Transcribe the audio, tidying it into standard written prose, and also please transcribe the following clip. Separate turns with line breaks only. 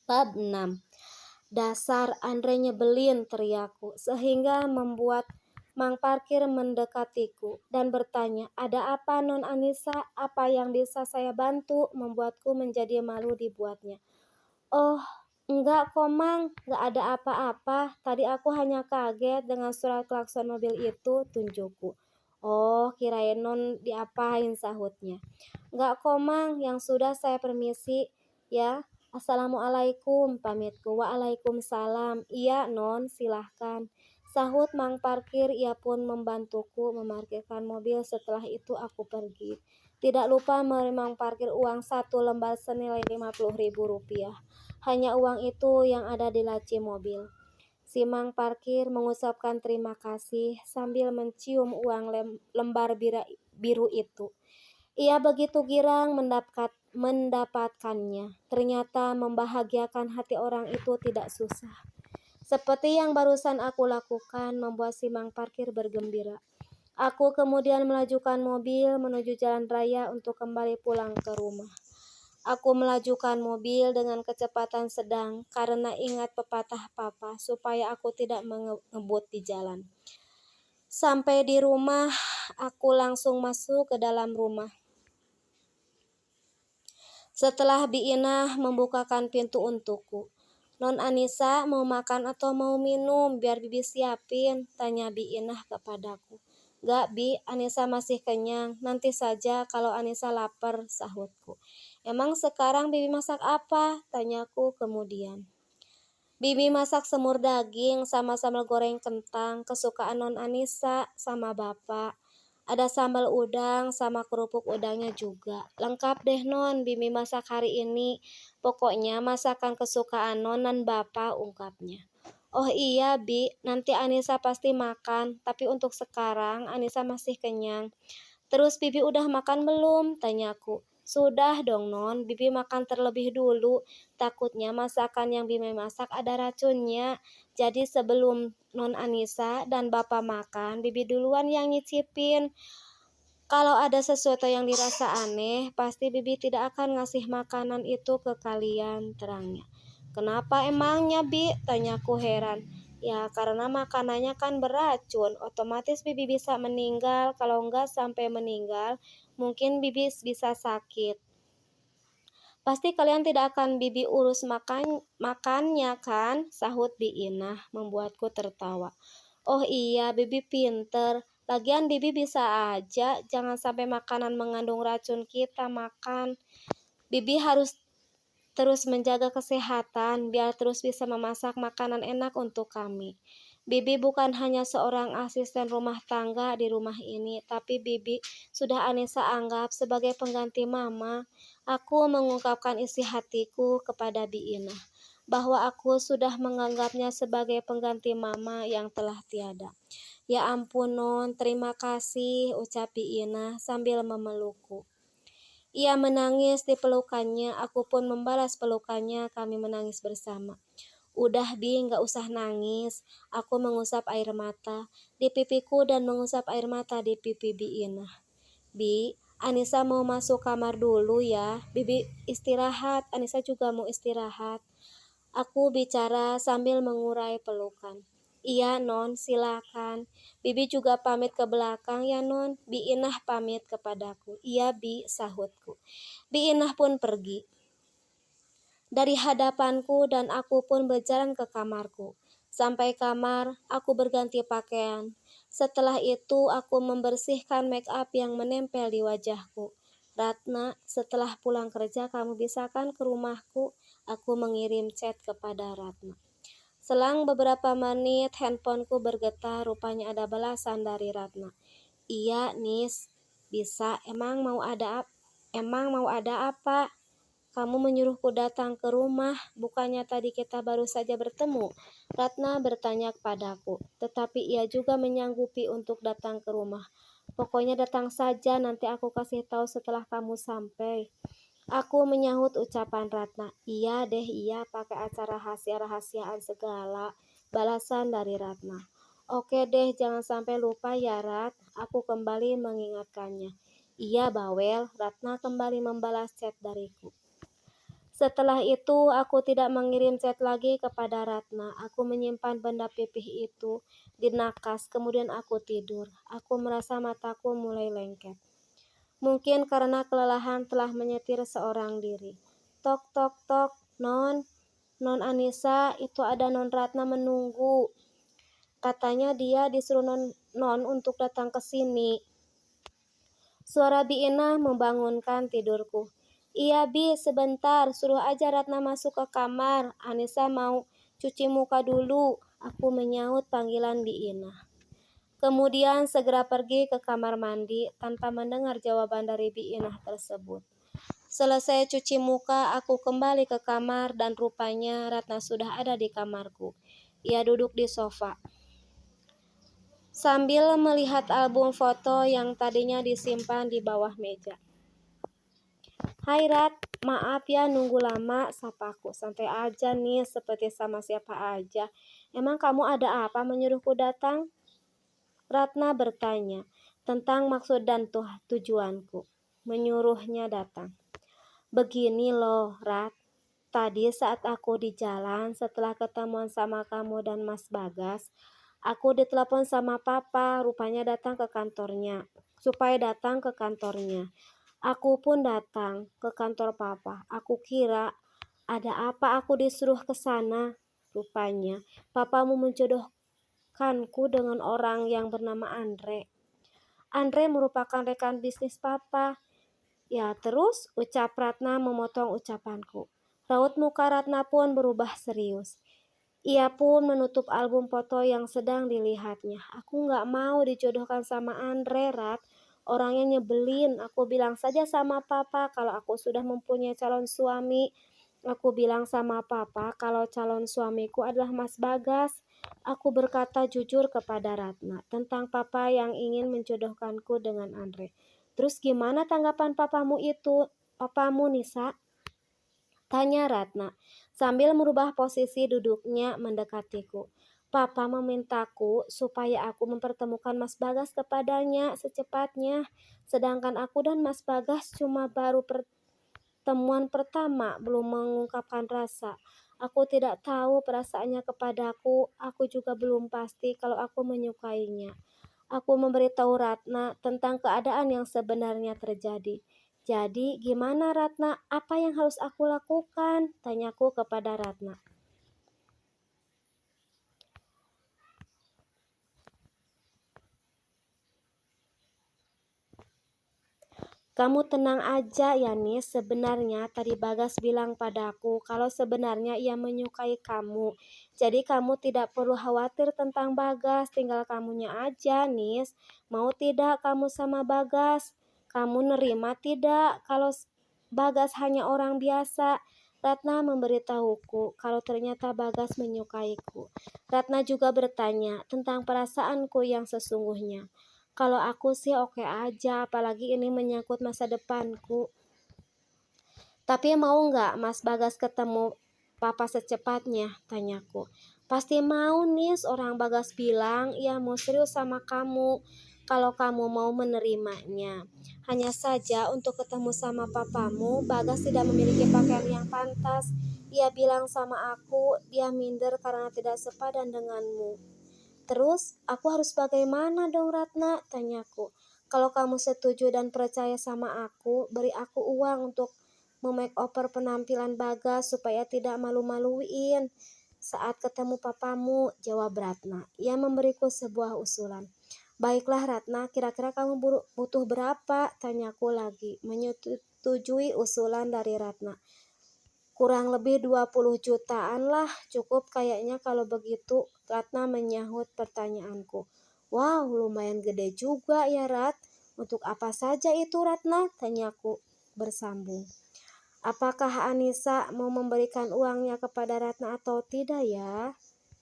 Bab 6. Dasar Andre nyebelin, teriakku, sehingga membuat Mang Parkir mendekatiku dan bertanya, ada apa Non Anissa? Apa yang bisa saya bantu? Membuatku menjadi malu dibuatnya. Oh, enggak kok Mang, enggak ada apa-apa. Tadi aku hanya kaget dengan suara klakson mobil itu, tunjukku. Oh, kirain Non diapain, sahutnya. Enggak kok Mang, yang sudah saya permisi ya. Assalamualaikum, pamitku. Waalaikumsalam. Iya Non, silahkan, sahut Mang Parkir. Ia pun membantuku memarkirkan mobil. Setelah itu aku pergi. Tidak lupa memberi Mang Parkir uang 1 lembar senilai Rp50.000. Hanya uang itu yang ada di laci mobil. Si Mang Parkir mengucapkan terima kasih sambil mencium uang lembar biru itu. Ia begitu girang mendapatkannya. Ternyata membahagiakan hati orang itu tidak susah. Seperti yang barusan aku lakukan membuat si Mang Parkir bergembira. Aku kemudian melajukan mobil menuju jalan raya untuk kembali pulang ke rumah. Aku melajukan mobil dengan kecepatan sedang karena ingat pepatah papa supaya aku tidak mengebut di jalan. Sampai di rumah, aku langsung masuk ke dalam rumah. Setelah Biinah membukakan pintu untukku. Non Anissa, mau makan atau mau minum? Biar Bibi siapin, tanya Biinah kepadaku. Gak Bi, Anissa masih kenyang. Nanti saja kalau Anissa lapar, sahutku. Emang sekarang Bibi masak apa? Tanyaku kemudian. Bibi masak semur daging sama sambal goreng kentang, kesukaan Non Anissa sama Bapak. Ada sambal udang sama kerupuk udangnya juga. Lengkap deh Non, Bibi masak hari ini. Pokoknya masakan kesukaan Non dan Bapak, ungkapnya. Oh iya Bi, nanti Anissa pasti makan. Tapi untuk sekarang Anissa masih kenyang. Terus Bibi udah makan belum? Tanyaku. Sudah dong Non, Bibi makan terlebih dulu. Takutnya masakan yang Bibi masak ada racunnya. Jadi sebelum Non Anissa dan Bapak makan, Bibi duluan yang nyicipin. Kalau ada sesuatu yang dirasa aneh, pasti Bibi tidak akan ngasih makanan itu ke kalian, terangnya. Kenapa emangnya Bi? Tanyaku heran. Ya karena makanannya kan beracun, otomatis Bibi bisa meninggal. Kalau enggak sampai meninggal, mungkin Bibi bisa sakit. Pasti kalian tidak akan Bibi urus makannya kan? Sahut Biinah membuatku tertawa. Oh iya, Bibi pinter. Lagian Bibi bisa aja, jangan sampai makanan mengandung racun kita makan. Bibi harus terus menjaga kesehatan biar terus bisa memasak makanan enak untuk kami. Bibi bukan hanya seorang asisten rumah tangga di rumah ini, tapi Bibi sudah Anissa anggap sebagai pengganti mama. Aku mengungkapkan isi hatiku kepada Biinah, bahwa aku sudah menganggapnya sebagai pengganti mama yang telah tiada. Ya ampun Non, terima kasih, ucap Biinah sambil memelukku. Ia menangis di pelukannya, aku pun membalas pelukannya, kami menangis bersama. Udah Bi, gak usah nangis. Aku mengusap air mata di pipiku dan mengusap air mata di pipi Biinah. Bi, Anissa mau masuk kamar dulu ya. Bibi istirahat, Anissa juga mau istirahat. Aku bicara sambil mengurai pelukan. Iya Non, silakan. Bibi juga pamit ke belakang ya Non. Biinah pamit kepadaku. Iya Bi, sahutku. Biinah pun pergi dari hadapanku dan aku pun berjalan ke kamarku. Sampai kamar, aku berganti pakaian. Setelah itu, aku membersihkan make up yang menempel di wajahku. Ratna, setelah pulang kerja kamu bisa kan ke rumahku? Aku mengirim chat kepada Ratna. Selang beberapa menit, handphoneku bergetar, rupanya ada balasan dari Ratna. Iya, Nis, bisa. Emang mau ada apa? Kamu menyuruhku datang ke rumah, bukannya tadi kita baru saja bertemu? Ratna bertanya kepadaku, tetapi ia juga menyanggupi untuk datang ke rumah. Pokoknya datang saja, nanti aku kasih tahu setelah kamu sampai. Aku menyahut ucapan Ratna. Iya deh, iya, pakai acara rahasia-rahasiaan segala. Balasan dari Ratna. Oke deh, jangan sampai lupa ya Rat. Aku kembali mengingatkannya. Iya Bawel, Ratna kembali membalas chat dariku. Setelah itu, aku tidak mengirim chat lagi kepada Ratna. Aku menyimpan benda pipih itu di nakas, kemudian aku tidur. Aku merasa mataku mulai lengket. Mungkin karena kelelahan telah menyetir seorang diri. Tok, tok, tok, Non. Non Anissa, itu ada Non Ratna menunggu. Katanya dia disuruh Non untuk datang ke sini. Suara Bi Inah membangunkan tidurku. Iya Bi, sebentar, suruh aja Ratna masuk ke kamar. Anissa mau cuci muka dulu. Aku menyaut panggilan Bi Inah. Kemudian segera pergi ke kamar mandi tanpa mendengar jawaban dari Bi Inah tersebut. Selesai cuci muka, aku kembali ke kamar dan rupanya Ratna sudah ada di kamarku. Ia duduk di sofa sambil melihat album foto yang tadinya disimpan di bawah meja. Hai Rat, maaf ya nunggu lama, sapaku. Santai aja nih, seperti sama siapa aja. Emang kamu ada apa menyuruhku datang? Ratna bertanya tentang maksud dan tujuanku menyuruhnya datang. Begini loh, Rat. Tadi saat aku di jalan setelah ketemuan sama kamu dan Mas Bagas, aku ditelepon sama Papa, rupanya datang ke kantornya. Supaya datang ke kantornya. Aku pun datang ke kantor Papa. Aku kira ada apa aku disuruh ke sana. Rupanya Papamu menjodohkanku dengan orang yang bernama Andre. Andre merupakan rekan bisnis Papa. Ya, terus ucap Ratna memotong ucapanku. Raut muka Ratna pun berubah serius. Ia pun menutup album foto yang sedang dilihatnya. Aku gak mau dijodohkan sama Andre, Rat. Orangnya nyebelin. Aku bilang saja sama Papa kalau aku sudah mempunyai calon suami. Aku bilang sama Papa kalau calon suamiku adalah Mas Bagas. Aku berkata jujur kepada Ratna tentang Papa yang ingin menjodohkanku dengan Andre. Terus gimana tanggapan papamu itu? Papamu, Nisa? Tanya Ratna sambil merubah posisi duduknya mendekatiku. Papa memintaku supaya aku mempertemukan Mas Bagas kepadanya secepatnya. Sedangkan aku dan Mas Bagas cuma baru pertemuan pertama, belum mengungkapkan rasa. Aku tidak tahu perasaannya kepadaku. Aku juga belum pasti kalau aku menyukainya. Aku memberitahu Ratna tentang keadaan yang sebenarnya terjadi. Jadi, gimana Ratna? Apa yang harus aku lakukan? Tanyaku kepada Ratna. Kamu tenang aja ya Nis, sebenarnya tadi Bagas bilang padaku kalau sebenarnya ia menyukai kamu. Jadi kamu tidak perlu khawatir tentang Bagas, tinggal kamunya aja Nis. Mau tidak kamu sama Bagas? Kamu nerima tidak kalau Bagas hanya orang biasa? Ratna memberitahuku kalau ternyata Bagas menyukaiku. Ratna juga bertanya tentang perasaanku yang sesungguhnya. Kalau aku sih oke aja, apalagi ini menyangkut masa depanku. Tapi mau nggak Mas Bagas ketemu Papa secepatnya? Tanyaku. Pasti mau Nis, orang Bagas bilang ia mau serius sama kamu. Kalau kamu mau menerimanya. Hanya saja untuk ketemu sama papamu, Bagas tidak memiliki pakaian yang pantas. Ia bilang sama aku, dia minder karena tidak sepadan denganmu. Terus, aku harus bagaimana dong Ratna? Tanyaku. Kalau kamu setuju dan percaya sama aku, beri aku uang untuk memake-over penampilan Bagas supaya tidak malu-maluin saat ketemu papamu, jawab Ratna. Ia memberiku sebuah usulan. Baiklah Ratna, kira-kira kamu butuh berapa? Tanyaku lagi, menyetujui usulan dari Ratna. Kurang lebih 20 jutaan lah, cukup kayaknya kalau begitu, Ratna menyahut pertanyaanku. Wow, lumayan gede juga ya Rat. Untuk apa saja itu Ratna? Tanyaku bersambung. Apakah Anissa mau memberikan uangnya kepada Ratna atau tidak ya?